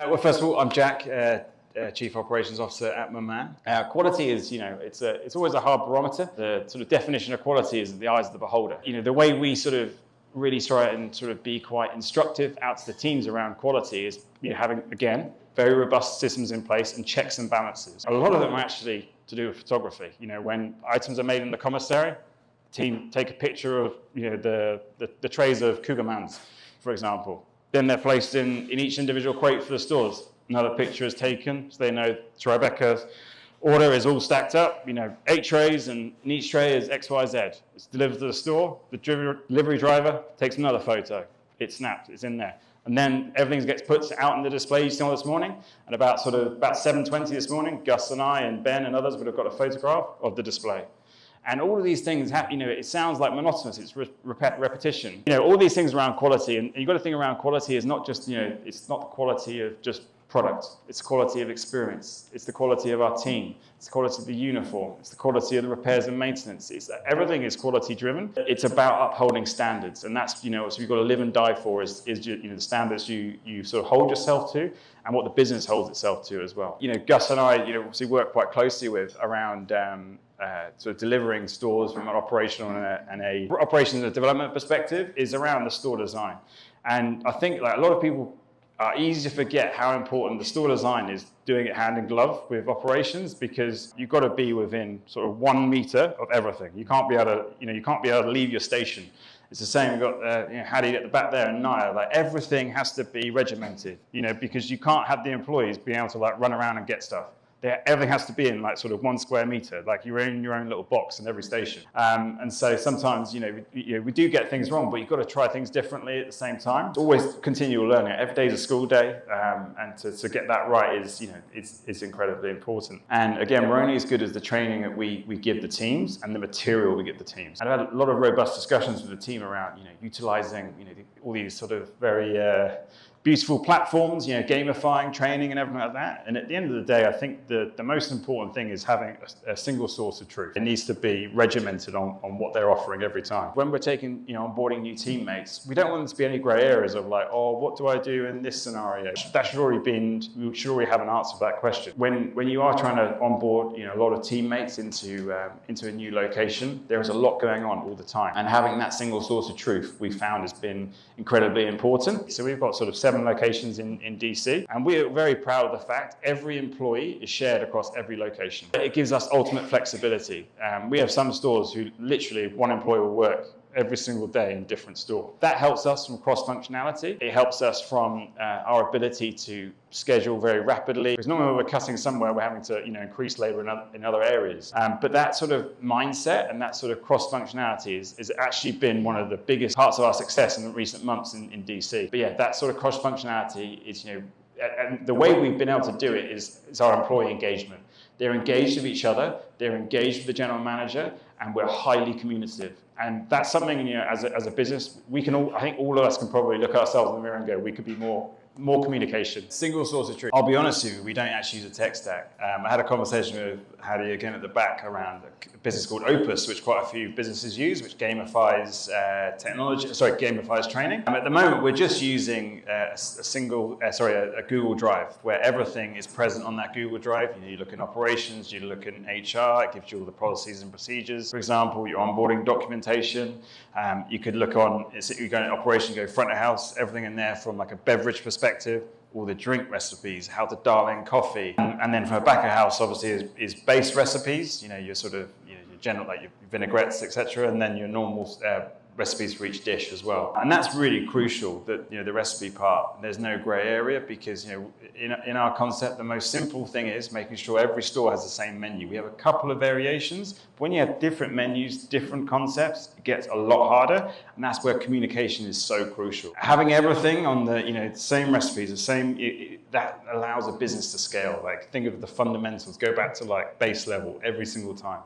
Well, first of all, I'm Jack, Chief Operations Officer at Maman. Quality is, it's always a hard barometer. The sort of definition of quality is in the eyes of the beholder. The way we sort of really try and sort of be quite instructive out to the teams around quality is having, again, very robust systems in place and checks and balances. A lot of them are actually to do with photography. When items are made in the commissary, the team take a picture of the trays of cougar mans, for example. Then they're placed in each individual crate for the stores. Another picture is taken, so they know Tribeca's order is all stacked up. 8 trays, and in each tray is X, Y, Z. It's delivered to the store. The delivery driver takes another photo. It's snapped. It's in there. And then everything gets put out in the display you saw this morning. And about 7:20 this morning, Gus and I and Ben and others would have got a photograph of the display. And all of these things, it sounds like monotonous, it's repetition. All these things around quality, and you've got to think around quality is not just, it's not the quality of just product, it's the quality of experience, it's the quality of our team, it's the quality of the uniform, it's the quality of the repairs and maintenance. Everything is quality driven. It's about upholding standards, and that's, what you've got to live and die for is the standards you sort of hold yourself to, and what the business holds itself to as well. Gus and I, obviously work quite closely with around sort of delivering stores from an operational and a operations and development perspective is around the store design. And I think a lot of people are easy to forget how important the store design is, doing it hand in glove with operations, because you've got to be within sort of 1 meter of everything. You can't be able to leave your station. It's the same. We've got Hattie at the back there and Naya. Everything has to be regimented, because you can't have the employees being able to run around and get stuff. Everything has to be in sort of 1 square meter, you're in your own little box in every station. And so sometimes, we do get things wrong, but you've got to try things differently at the same time. It's always continual learning. Every day is a school day, and to get that right is, it's incredibly important. And again, we're only as good as the training that we give the teams and the material we give the teams. And I've had a lot of robust discussions with the team around, utilizing, all these sort of very beautiful platforms, gamifying training and everything like that. And at the end of the day, I think the most important thing is having a single source of truth. It needs to be regimented on what they're offering every time. When we're taking, onboarding new teammates, we don't want there to be any grey areas of what do I do in this scenario? That should we should already have an answer to that question. When you are trying to onboard, a lot of teammates into a new location, there is a lot going on all the time. And having that single source of truth, we found, has been incredibly important. So we've got sort of 7 locations in DC, and we're very proud of the fact every employee is shared across every location. It gives us ultimate flexibility. We have some stores who literally 1 employee will work every single day in a different store. That helps us from cross-functionality. It helps us from our ability to schedule very rapidly. Because normally when we're cutting somewhere, we're having to increase labor in other areas. But that sort of mindset and that sort of cross-functionality has actually been one of the biggest parts of our success in the recent months in DC. But yeah, that sort of cross-functionality is, and the way we've been able to do it is our employee engagement. They're engaged with each other, they're engaged with the general manager, and we're highly communicative. And that's something, as a business, I think all of us can probably look at ourselves in the mirror and go, we could be more communication. Single source of truth. I'll be honest with you, we don't actually use a tech stack. I had a conversation with Hattie again at the back around a business called Opus, which quite a few businesses use, which gamifies gamifies training. At the moment, we're just using a Google Drive, where everything is present on that Google Drive. You look in operations, you look in HR, it gives you all the policies and procedures. For example, your onboarding documentation. You could look you go in operation, go front of house, everything in there from a beverage perspective, all the drink recipes, how to dial in coffee, and then from a back of house, obviously, is base recipes. Your sort of your general your vinaigrettes, etc., and then your normal recipes for each dish as well. And that's really crucial, that the recipe part, there's no grey area, because in our concept, the most simple thing is making sure every store has the same menu. We have a couple of variations, but when you have different menus, different concepts, it gets a lot harder, and that's where communication is so crucial. Having everything on the same recipes, that allows a business to scale. Think of the fundamentals, go back to base level every single time.